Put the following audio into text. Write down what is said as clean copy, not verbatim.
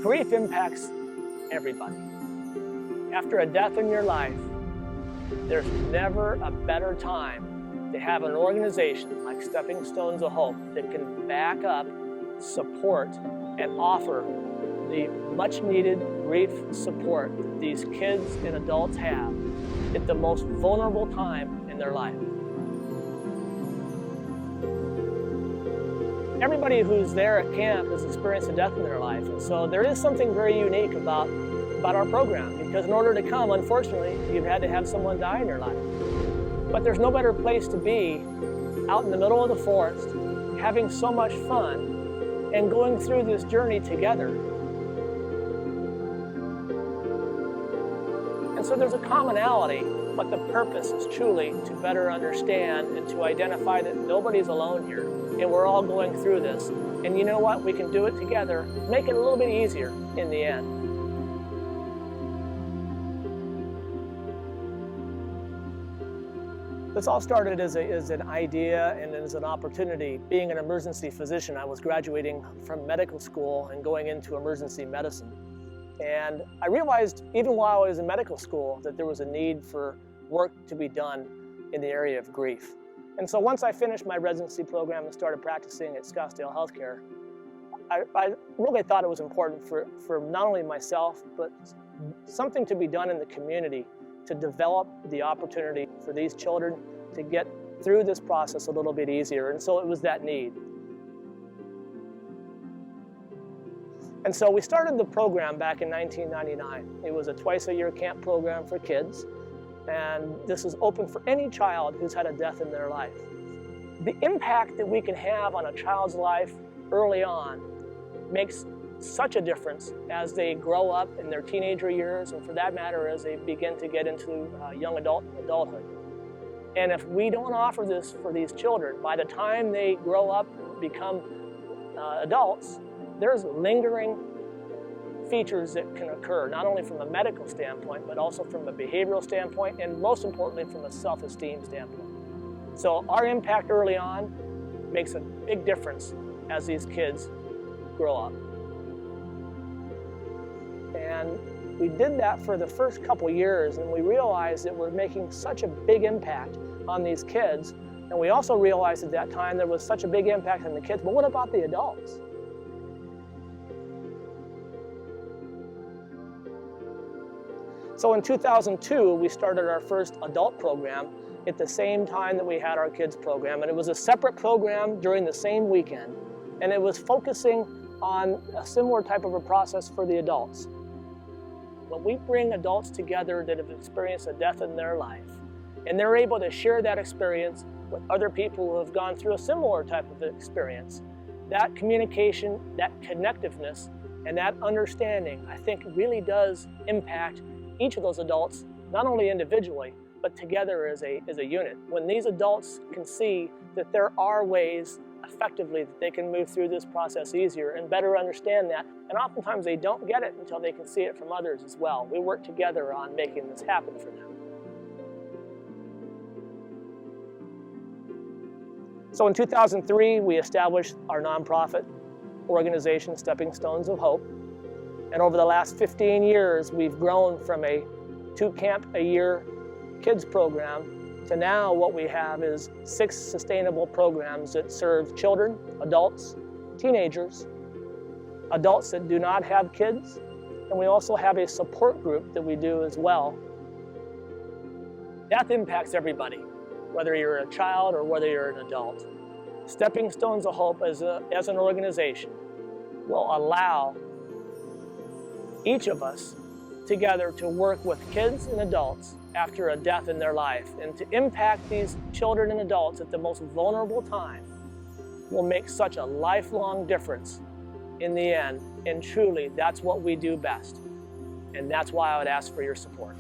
Grief impacts everybody. After a death in your life, there's never a better time to have an organization like Stepping Stones of Hope that can back up, support, and offer the much needed grief support that these kids and adults have at the most vulnerable time in their life. Everybody who's there at camp has experienced a death in their life, and so there is something very unique about our program, because in order to come, unfortunately, you've had to have someone die in your life. But there's no better place to be out in the middle of the forest, having so much fun, and going through this journey together. And so there's a commonality, but the purpose is truly to better understand and to identify that nobody's alone here, and we're all going through this. And you know what? We can do it together, make it a little bit easier in the end. This all started as an idea and as an opportunity. Being an emergency physician, I was graduating from medical school and going into emergency medicine. And I realized, even while I was in medical school, that there was a need for work to be done in the area of grief. And so once I finished my residency program and started practicing at Scottsdale Healthcare, I really thought it was important for not only myself, but something to be done in the community to develop the opportunity for these children to get through this process a little bit easier. And so it was that need. And so we started the program back in 1999. It was a twice-a-year camp program for kids, and this is open for any child who's had a death in their life. The impact that we can have on a child's life early on makes such a difference as they grow up in their teenager years, and for that matter, as they begin to get into young adulthood. And if we don't offer this for these children, by the time they grow up and become adults, there's lingering features that can occur, not only from a medical standpoint, but also from a behavioral standpoint, and most importantly, from a self-esteem standpoint. So our impact early on makes a big difference as these kids grow up. And we did that for the first couple years, and we realized that we're making such a big impact on these kids. And we also realized at that time there was such a big impact on the kids, but what about the adults? So in 2002, we started our first adult program at the same time that we had our kids program, and it was a separate program during the same weekend, and it was focusing on a similar type of a process for the adults. When we bring adults together that have experienced a death in their life, and they're able to share that experience with other people who have gone through a similar type of experience, that communication, that connectiveness, and that understanding, I think, really does impact each of those adults, not only individually, but together as a unit. When these adults can see that there are ways effectively that they can move through this process easier and better understand that, and oftentimes they don't get it until they can see it from others as well. We work together on making this happen for them. So in 2003, we established our nonprofit organization, Stepping Stones of Hope. And over the last 15 years, we've grown from a 2-camp-a-year kids program to now what we have is 6 sustainable programs that serve children, adults, teenagers, adults that do not have kids, and we also have a support group that we do as well. Death impacts everybody, whether you're a child or whether you're an adult. Stepping Stones of Hope as an organization will allow each of us together to work with kids and adults after a death in their life, and to impact these children and adults at the most vulnerable time will make such a lifelong difference in the end. And truly, that's what we do best. And that's why I would ask for your support.